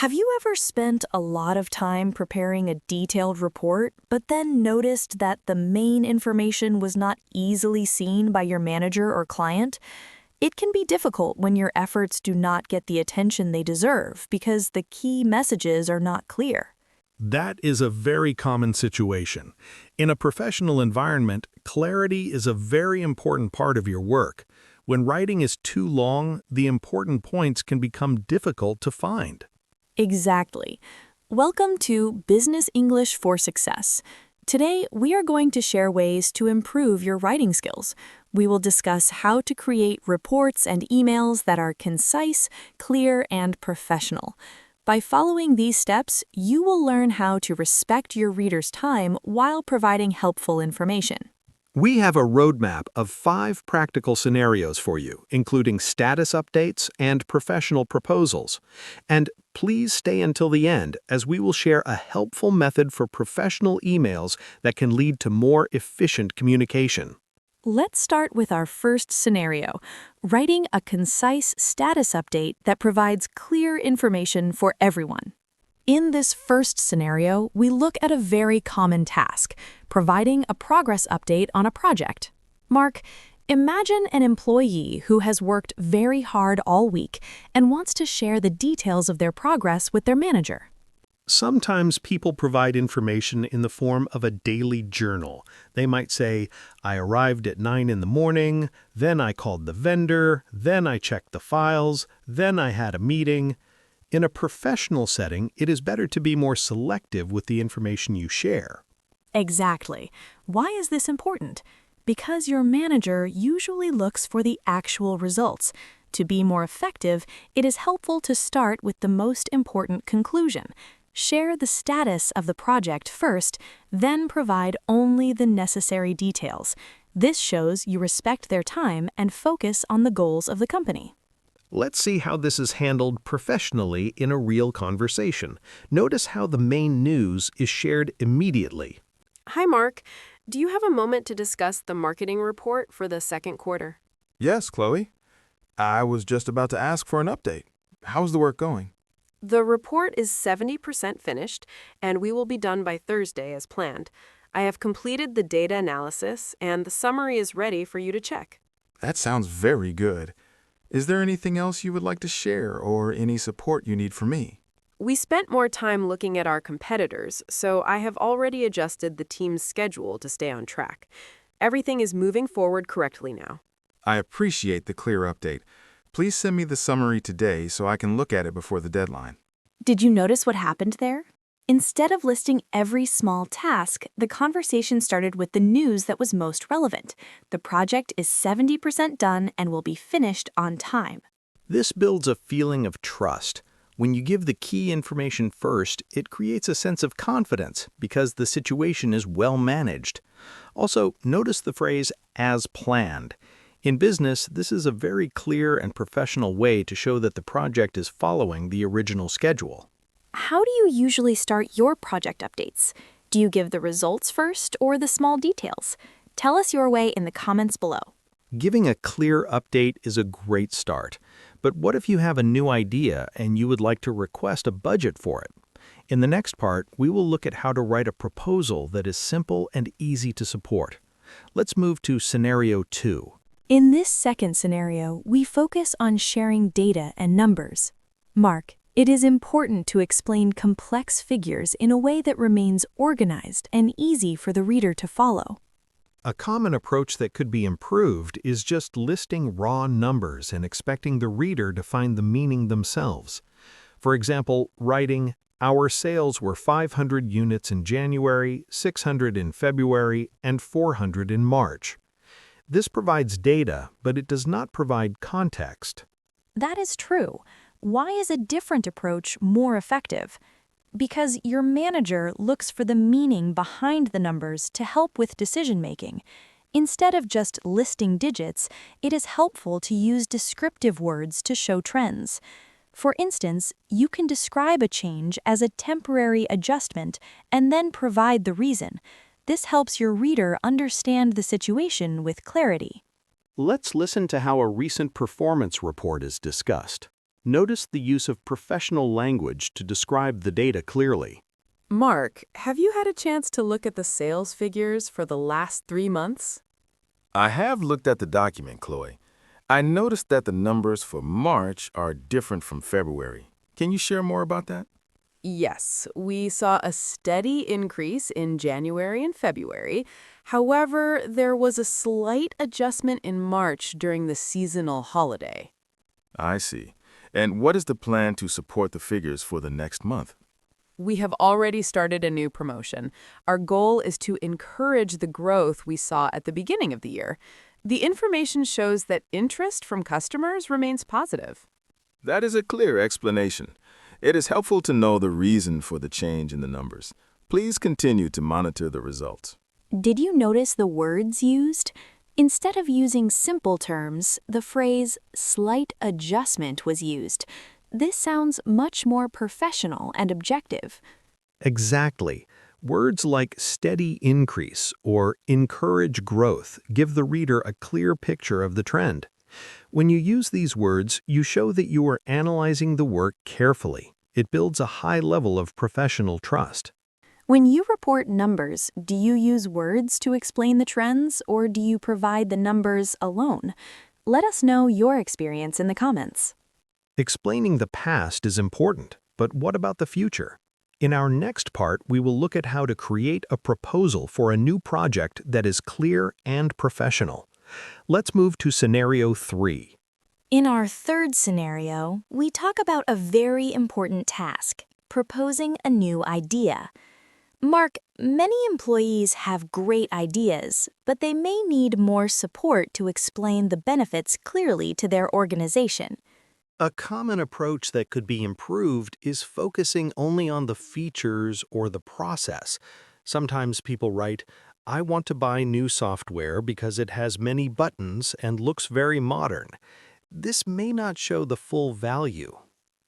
Have you ever spent a lot of time preparing a detailed report, but then noticed that the main information was not easily seen by your manager or client? It can be difficult when your efforts do not get the attention they deserve because the key messages are not clear. That is a very common situation. In a professional environment, clarity is a very important part of your work. When writing is too long, the important points can become difficult to find. Exactly. Welcome to Business English for Success. Today, we are going to share ways to improve your writing skills. We will discuss how to create reports and emails that are concise, clear, and professional. By following these steps, you will learn how to respect your reader's time while providing helpful information. We have a roadmap of 5 practical scenarios for you, including status updates and professional proposals. And please stay until the end, as we will share a helpful method for professional emails that can lead to more efficient communication. Let's start with our first scenario, writing a concise status update that provides clear information for everyone. In this first scenario, we look at a very common task, providing a progress update on a project. Mark, imagine an employee who has worked very hard all week and wants to share the details of their progress with their manager. Sometimes people provide information in the form of a daily journal. They might say, I arrived at 9 in the morning, then I called the vendor, then I checked the files, then I had a meeting. In a professional setting, it is better to be more selective with the information you share. Exactly. Why is this important? Because your manager usually looks for the actual results. To be more effective, it is helpful to start with the most important conclusion. Share the status of the project first, then provide only the necessary details. This shows you respect their time and focus on the goals of the company. Let's see how this is handled professionally in a real conversation. Notice how the main news is shared immediately. Hi, Mark. Do you have a moment to discuss the marketing report for the second quarter? Yes, Chloe. I was just about to ask for an update. How's the work going? The report is 70% finished, and we will be done by Thursday as planned. I have completed the data analysis, and the summary is ready for you to check. That sounds very good. Is there anything else you would like to share or any support you need from me? We spent more time looking at our competitors, so I have already adjusted the team's schedule to stay on track. Everything is moving forward correctly now. I appreciate the clear update. Please send me the summary today so I can look at it before the deadline. Did you notice what happened there? Instead of listing every small task, the conversation started with the news that was most relevant. The project is 70% done and will be finished on time. This builds a feeling of trust. When you give the key information first, it creates a sense of confidence because the situation is well managed. Also, notice the phrase, as planned. In business, this is a very clear and professional way to show that the project is following the original schedule. How do you usually start your project updates? Do you give the results first or the small details? Tell us your way in the comments below. Giving a clear update is a great start. But what if you have a new idea and you would like to request a budget for it? In the next part, we will look at how to write a proposal that is simple and easy to support. Let's move to scenario 2. In this second scenario, we focus on sharing data and numbers. Mark, it is important to explain complex figures in a way that remains organized and easy for the reader to follow. A common approach that could be improved is just listing raw numbers and expecting the reader to find the meaning themselves. For example, writing, our sales were 500 units in January, 600 in February, and 400 in March. This provides data, but it does not provide context. That is true. Why is a different approach more effective? Because your manager looks for the meaning behind the numbers to help with decision-making. Instead of just listing digits, it is helpful to use descriptive words to show trends. For instance, you can describe a change as a temporary adjustment and then provide the reason. This helps your reader understand the situation with clarity. Let's listen to how a recent performance report is discussed. Notice the use of professional language to describe the data clearly. Mark, have you had a chance to look at the sales figures for the last 3 months? I have looked at the document, Chloe. I noticed that the numbers for March are different from February. Can you share more about that? Yes, we saw a steady increase in January and February. However, there was a slight adjustment in March during the seasonal holiday. I see. And what is the plan to support the figures for the next month? We have already started a new promotion. Our goal is to encourage the growth we saw at the beginning of the year. The information shows that interest from customers remains positive. That is a clear explanation. It is helpful to know the reason for the change in the numbers. Please continue to monitor the results. Did you notice the words used? Instead of using simple terms, the phrase slight adjustment was used. This sounds much more professional and objective. Exactly. Words like steady increase or encourage growth give the reader a clear picture of the trend. When you use these words, you show that you are analyzing the work carefully. It builds a high level of professional trust. When you report numbers, do you use words to explain the trends, or do you provide the numbers alone? Let us know your experience in the comments. Explaining the past is important, but what about the future? In our next part, we will look at how to create a proposal for a new project that is clear and professional. Let's move to scenario 3. In our third scenario, we talk about a very important task, proposing a new idea. Mark, many employees have great ideas, but they may need more support to explain the benefits clearly to their organization. A common approach that could be improved is focusing only on the features or the process. Sometimes people write, "I want to buy new software because it has many buttons and looks very modern." This may not show the full value.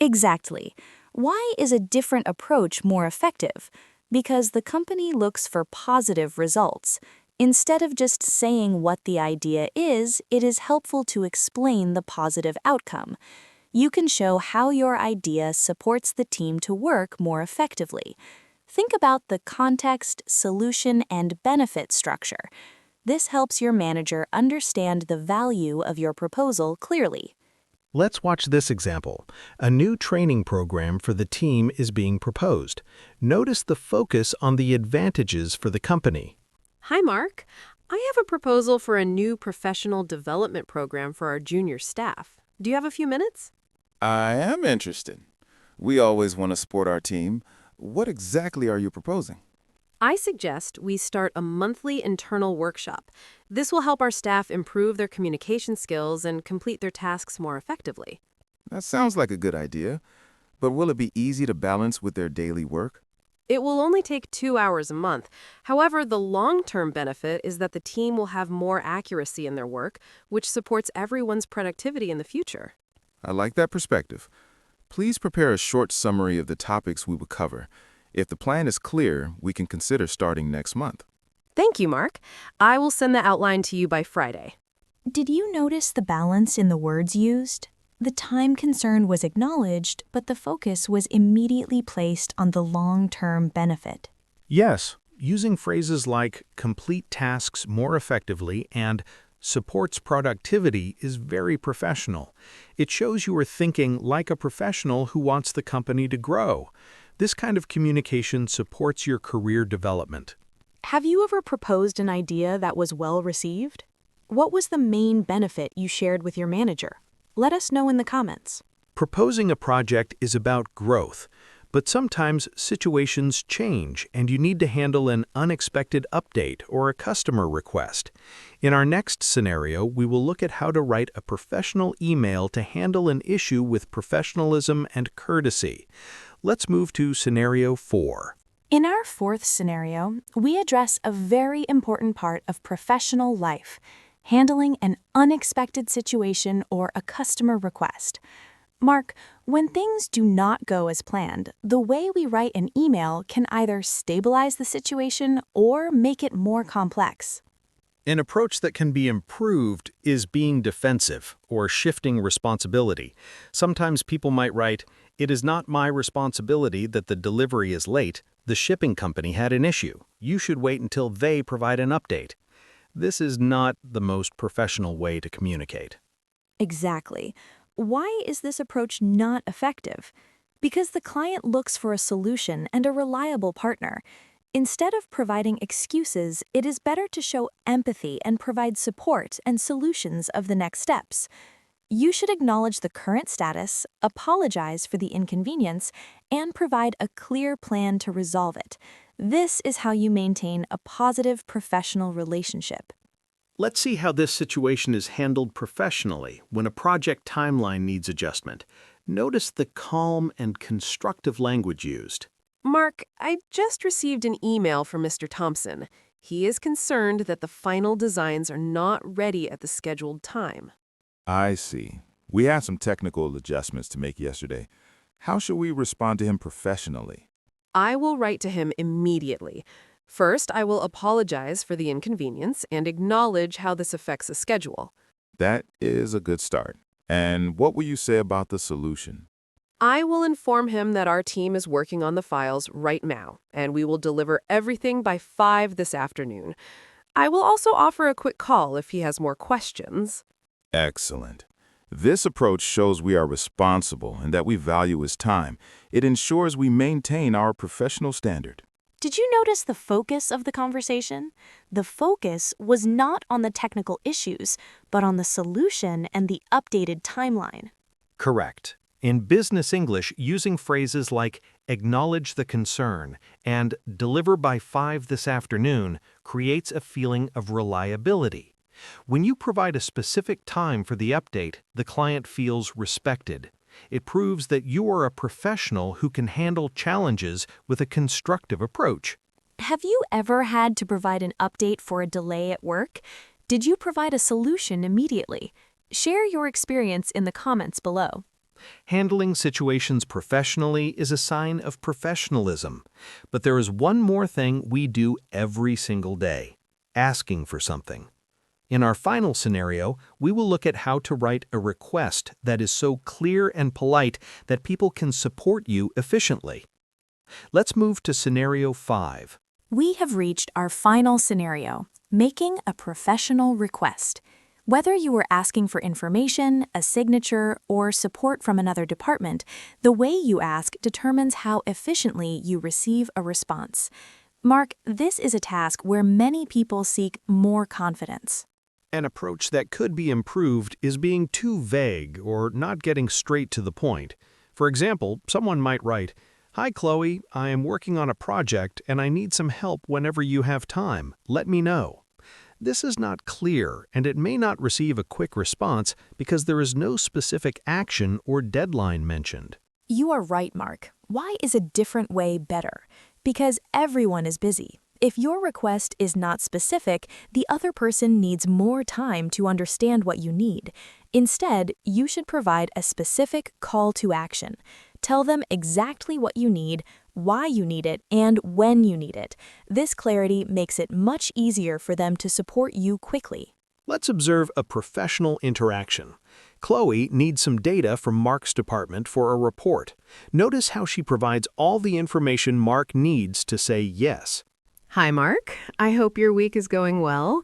Exactly. Why is a different approach more effective? Because the company looks for positive results. Instead of just saying what the idea is, it is helpful to explain the positive outcome. You can show how your idea supports the team to work more effectively. Think about the context, solution, and benefit structure. This helps your manager understand the value of your proposal clearly. Let's watch this example. A new training program for the team is being proposed. Notice the focus on the advantages for the company. Hi, Mark. I have a proposal for a new professional development program for our junior staff. Do you have a few minutes? I am interested. We always want to support our team. What exactly are you proposing? I suggest we start a monthly internal workshop. This will help our staff improve their communication skills and complete their tasks more effectively. That sounds like a good idea, but will it be easy to balance with their daily work? It will only take 2 hours a month. However, the long-term benefit is that the team will have more accuracy in their work, which supports everyone's productivity in the future. I like that perspective. Please prepare a short summary of the topics we will cover. If the plan is clear, we can consider starting next month. Thank you, Mark. I will send the outline to you by Friday. Did you notice the balance in the words used? The time concern was acknowledged, but the focus was immediately placed on the long-term benefit. Yes, using phrases like complete tasks more effectively and supports productivity is very professional. It shows you are thinking like a professional who wants the company to grow. This kind of communication supports your career development. Have you ever proposed an idea that was well received? What was the main benefit you shared with your manager? Let us know in the comments. Proposing a project is about growth, but sometimes situations change and you need to handle an unexpected update or a customer request. In our next scenario, we will look at how to write a professional email to handle an issue with professionalism and courtesy. Let's move to scenario 4. In our fourth scenario, we address a very important part of professional life, handling an unexpected situation or a customer request. Mark, when things do not go as planned, the way we write an email can either stabilize the situation or make it more complex. An approach that can be improved is being defensive or shifting responsibility. Sometimes people might write, "It is not my responsibility that the delivery is late. The shipping company had an issue. You should wait until they provide an update." This is not the most professional way to communicate. Exactly. Why is this approach not effective? Because the client looks for a solution and a reliable partner. Instead of providing excuses, it is better to show empathy and provide support and solutions of the next steps. You should acknowledge the current status, apologize for the inconvenience, and provide a clear plan to resolve it. This is how you maintain a positive professional relationship. Let's see how this situation is handled professionally when a project timeline needs adjustment. Notice the calm and constructive language used. Mark, I just received an email from Mr. Thompson. He is concerned that the final designs are not ready at the scheduled time. I see. We had some technical adjustments to make yesterday. How should we respond to him professionally? I will write to him immediately. First, I will apologize for the inconvenience and acknowledge how this affects the schedule. That is a good start. And what will you say about the solution? I will inform him that our team is working on the files right now, and we will deliver everything by 5 this afternoon. I will also offer a quick call if he has more questions. Excellent. This approach shows we are responsible and that we value his time. It ensures we maintain our professional standard. Did you notice the focus of the conversation? The focus was not on the technical issues, but on the solution and the updated timeline. Correct. In business English, using phrases like "acknowledge the concern" and "deliver by 5 this afternoon" creates a feeling of reliability. When you provide a specific time for the update, the client feels respected. It proves that you are a professional who can handle challenges with a constructive approach. Have you ever had to provide an update for a delay at work? Did you provide a solution immediately? Share your experience in the comments below. Handling situations professionally is a sign of professionalism. But there is one more thing we do every single day: asking for something. In our final scenario, we will look at how to write a request that is so clear and polite that people can support you efficiently. Let's move to scenario 5. We have reached our final scenario, making a professional request. Whether you are asking for information, a signature, or support from another department, the way you ask determines how efficiently you receive a response. Mark, this is a task where many people seek more confidence. An approach that could be improved is being too vague or not getting straight to the point. For example, someone might write, "Hi Chloe, I am working on a project and I need some help whenever you have time. Let me know." This is not clear, and it may not receive a quick response because there is no specific action or deadline mentioned. You are right, Mark. Why is a different way better? Because everyone is busy. If your request is not specific, the other person needs more time to understand what you need. Instead, you should provide a specific call to action. Tell them exactly what you need, why you need it, and when you need it. This clarity makes it much easier for them to support you quickly. Let's observe a professional interaction. Chloe needs some data from Mark's department for a report. Notice how she provides all the information Mark needs to say yes. Hi, Mark. I hope your week is going well.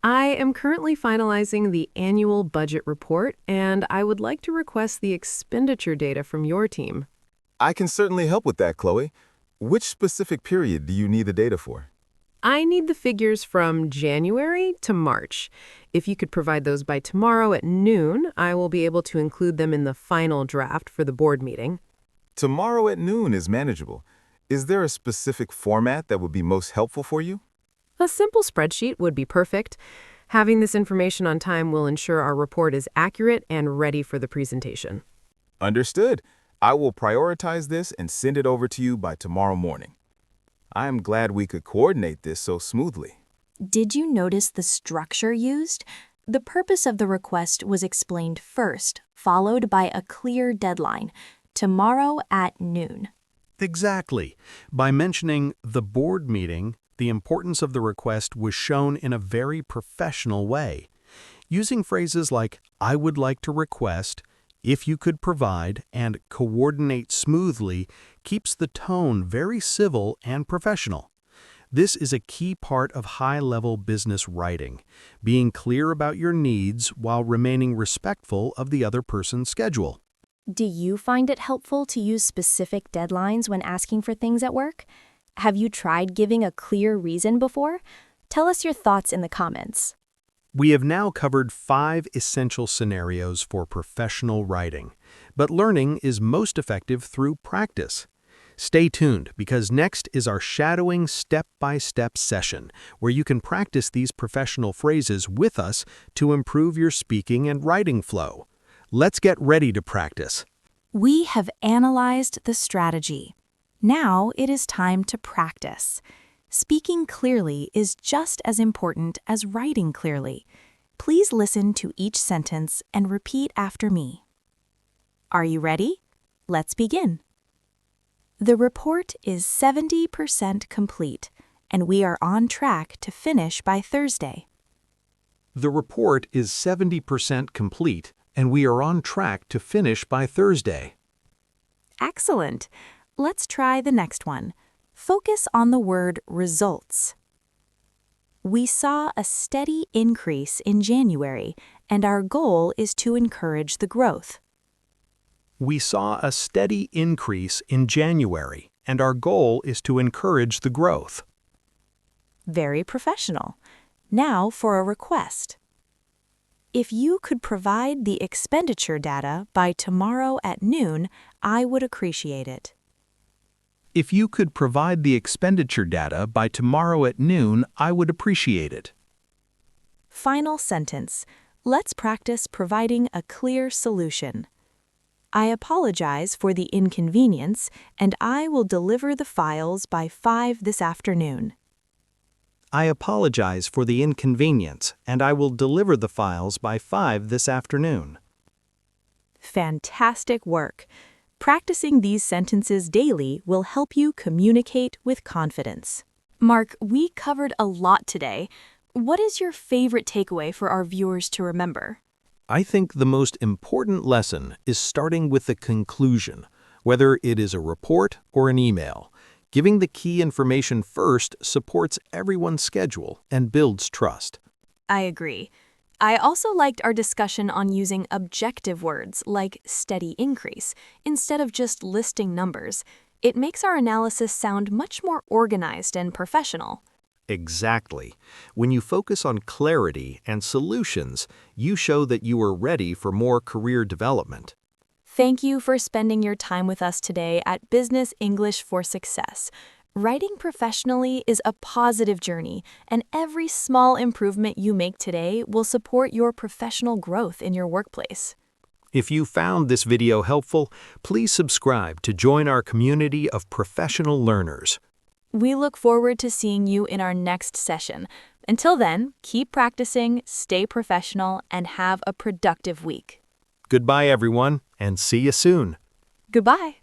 I am currently finalizing the annual budget report, and I would like to request the expenditure data from your team. I can certainly help with that, Chloe. Which specific period do you need the data for? I need the figures from January to March. If you could provide those by tomorrow at noon, I will be able to include them in the final draft for the board meeting. Tomorrow at noon is manageable. Is there a specific format that would be most helpful for you? A simple spreadsheet would be perfect. Having this information on time will ensure our report is accurate and ready for the presentation. Understood. I will prioritize this and send it over to you by tomorrow morning. I am glad we could coordinate this so smoothly. Did you notice the structure used? The purpose of the request was explained first, followed by a clear deadline: tomorrow at noon. Exactly. By mentioning the board meeting, The importance of the request was shown in a very professional way. Using phrases like, "I would like to request," "if you could provide," and "coordinate smoothly" keeps the tone very civil and professional. This is a key part of high-level business writing, being clear about your needs while remaining respectful of the other person's schedule. Do you find it helpful to use specific deadlines when asking for things at work? Have you tried giving a clear reason before? Tell us your thoughts in the comments. We have now covered 5 essential scenarios for professional writing, but learning is most effective through practice. Stay tuned because next is our shadowing step-by-step session where you can practice these professional phrases with us to improve your speaking and writing flow. Let's get ready to practice. We have analyzed the strategy. Now it is time to practice. Speaking clearly is just as important as writing clearly. Please listen to each sentence and repeat after me. Are you ready? Let's begin. The report is 70% complete, and we are on track to finish by Thursday. The report is 70% complete, and we are on track to finish by Thursday. Excellent. Let's try the next one. Focus on the word results. We saw a steady increase in January, and our goal is to encourage the growth. We saw a steady increase in January, and our goal is to encourage the growth. Very professional. Now for a request. If you could provide the expenditure data by tomorrow at noon, I would appreciate it. If you could provide the expenditure data by tomorrow at noon, I would appreciate it. Final sentence. Let's practice providing a clear solution. I apologize for the inconvenience, and I will deliver the files by 5 this afternoon. I apologize for the inconvenience, and I will deliver the files by 5 this afternoon. Fantastic work. Practicing these sentences daily will help you communicate with confidence. Mark, we covered a lot today. What is your favorite takeaway for our viewers to remember? I think the most important lesson is starting with the conclusion, whether it is a report or an email. Giving the key information first supports everyone's schedule and builds trust. I agree. I also liked our discussion on using objective words like steady increase instead of just listing numbers. It makes our analysis sound much more organized and professional. Exactly. When you focus on clarity and solutions, you show that you are ready for more career development. Thank you for spending your time with us today at Business English for Success. Writing professionally is a positive journey, and every small improvement you make today will support your professional growth in your workplace. If you found this video helpful, please subscribe to join our community of professional learners. We look forward to seeing you in our next session. Until then, keep practicing, stay professional, and have a productive week. Goodbye, everyone, and see you soon. Goodbye.